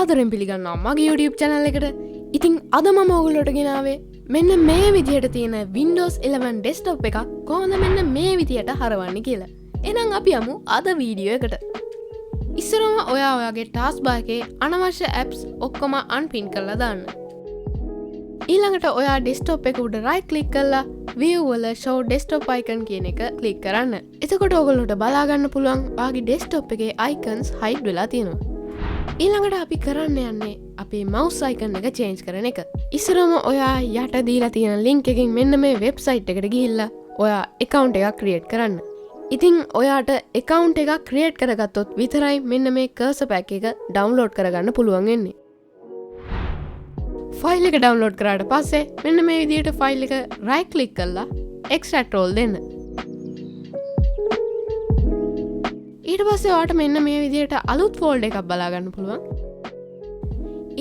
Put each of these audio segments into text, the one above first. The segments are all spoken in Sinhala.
ආදරෙන් පිළිගන්නවා මගේ YouTube channel එකට. ඉතින් අද මම ඔයගොල්ලෝට ගෙනාවේ මෙන්න මේ විදිහට තියෙන Windows 11 desktop එකක් කොහොමද මෙන්න මේ විදිහට හරවන්නේ කියලා. එහෙනම් අපි යමු අද වීඩියෝ එකට. ඉස්සරම ඔයාගේ taskbar එකේ අනවශ්‍ය apps ඔක්කොම unpin කරලා දාන්න. ඊළඟට ඔයා desktop එක උඩ right click කරලා view වල show desktop icon කියන එක click කරන්න. එතකොට ඔයගොල්ලෝට බලා ගන්න පුළුවන් ඔයාගේ desktop එකේ icons hide වෙලා තියෙනවා. ඊළඟට අපි කරන්න යන්නේ අපේ mouse icon එක change කරන එක. ඉස්සරම ඔයා යට දීලා තියෙන link එකෙන් මෙන්න මේ website එකට ගිහිල්ලා ඔයා account එකක් create කරන්න. ඉතින් ඔයාට account එකක් create කරගත්තොත් විතරයි මෙන්න මේ cursor pack එක download කරගන්න පුළුවන් වෙන්නේ. ෆයිල් එක ඩවුන්ලෝඩ් කරාට පස්සේ මෙන්න මේ විදිහට ෆයිල් එක right click කරලා extract all දෙන්න. ඊට පස්සේ ඔයාට මෙන්න මේ විදිහට අලුත් ෆෝල්ඩර් එකක් බලා ගන්න පුළුවන්.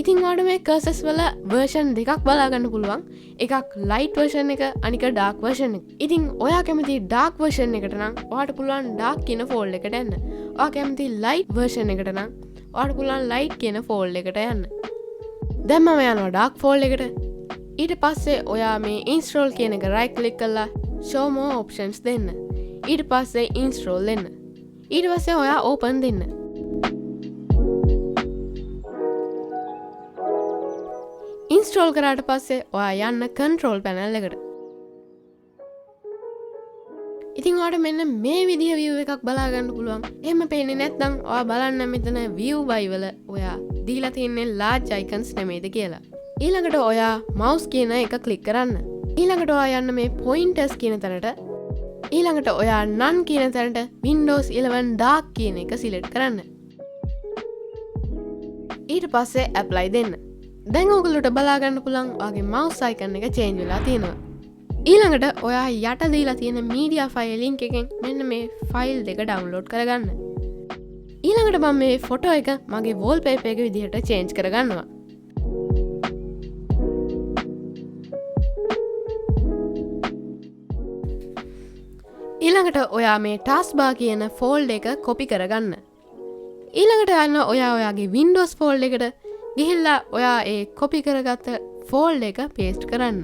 ඉතින් ඔයාට මේ curses වල version දෙකක් බලා ගන්න පුළුවන්. එකක් light version එක අනික dark version එක. ඉතින් ඔයා කැමති dark version එකට නම් ඔයාට පුළුවන් dark කියන ෆෝල්ඩර් එකට යන්න. ඔයා කැමති light version එකට නම් ඔයාට පුළුවන් light කියන ෆෝල්ඩර් එකට යන්න. දැන් මම යනවා dark folder එකට. ඊට පස්සේ ඔයා මේ install කියන එක right click කරලා show more options දෙන්න. ඊට පස්සේ install දෙන්න. ඊට පස්සේ ඔයා open දෙන්න. install කරාට පස්සේ ඔයා යන්න control panel එකට. ඉතින් ඔයාට මෙන්න මේ විදිහ view එකක් බලා ගන්න පුළුවන්. එහෙම පේන්නේ නැත්නම් ඔයා බලන්න මෙතන view by වල ඔයා දීලා තියෙන්නේ large icons නෙමෙයිද කියලා. ඊළඟට ඔයා mouse කියන එක click කරන්න. ඊළඟට ඔයා යන්න මේ pointers කියන තැනට. ඊළඟට ඔයා none කියන තැනට Windows 11 dark කියන එක select කරන්න. ඊට පස්සේ apply දෙන්න. දැන් ඔයගොල්ලෝට බලා ගන්න පුළුවන් ඔයාගේ mouse icon එක change වෙලා තියෙනවා. ඊළඟට ඔයා යට දීලා තියෙන media file link එකෙන් මෙන්න මේ file දෙක download කරගන්න. ඊළඟට මම මේ ෆොටෝ එක මගේ wallpaper එක විදිහට change කරගන්නවා. ඊළඟට ඔයා මේ taskbar කියන folder එක copy කරගන්න. ඊළඟට යන්න ඔයාගේ Windows folder එකට ගිහිල්ලා ඔයා ඒ copy කරගත්ත folder එක paste කරන්න.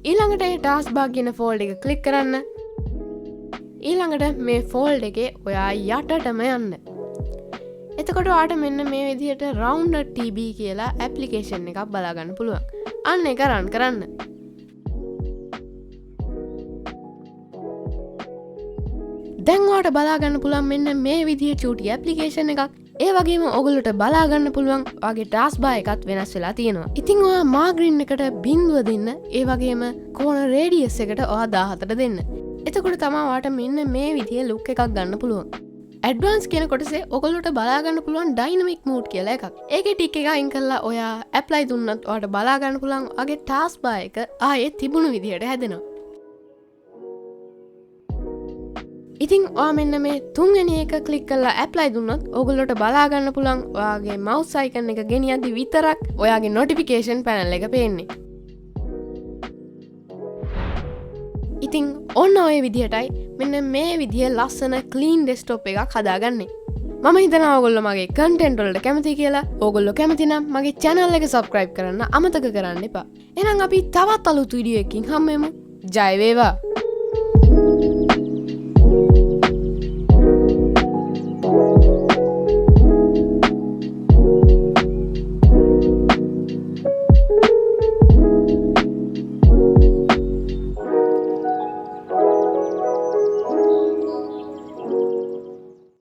ඊළඟට ඒ taskbar කියන folder එක click කරන්න. ඊළඟට මේ ෆෝල්ඩර් එකේ ඔයා යටටම යන්න. එතකොට ඔයාට මෙන්න මේ විදිහට round.tb කියලා ඇප්ලිකේෂන් එකක් බලා ගන්න පුළුවන්. අන්න ඒක run කරන්න. දැන් ඔයාට බලා ගන්න පුළුවන් මෙන්න මේ විදිහේ චූටි ඇප්ලිකේෂන් එකක්. ඒ වගේම ඔයගොල්ලෝට බලා ගන්න පුළුවන් ඔයාගේ taskbar එකත් වෙනස් වෙලා තියෙනවා. ඉතින් ඔයා margin එකට බිඳුව දෙන්න. ඒ වගේම corner radius එකට ඔයා 14 දෙන්න. එතකොට තමා වාට මෙන්න මේ විදිය ලුක් එකක් ගන්න පුළුවන්. ඇඩ්වාන්ස් කියන කොටසේ ඔයගොල්ලෝට බලා ගන්න පුළුවන් ඩයිනමික් මූඩ් කියලා එකක්. ඒකේ ටික් එක අයින් කරලා ඔයා ඇප්ලයි දුන්නත් ඔයාට බලා ගන්න පුළුවන් ඔයාගේ taskbar එක ආයේ තිබුණු විදියට හැදෙනවා. ඉතින් ඔයා මෙන්න මේ තුන්වෙනි එක ක්ලික් කරලා ඇප්ලයි දුන්නොත් ඔයගොල්ලෝට බලා ගන්න පුළුවන් ඔයාගේ mouse icon එක ගෙනියද්දි විතරක් ඔයාගේ notification panel එක පේන්නේ. ඉතින් ඔන්න ඔය විදිහටයි මෙන්න මේ විදිහ ලස්සන clean desktop එකක් හදාගන්නේ. මම හිතනවා ඔයගොල්ලෝ මගේ content වලට කැමති කියලා. ඔයගොල්ලෝ කැමති නම් මගේ channel එක subscribe කරන්න අමතක කරන්න එපා. එහෙනම් අපි තවත් අලුත් වීඩියෝ එකකින් හම්බෙමු. ජය වේවා.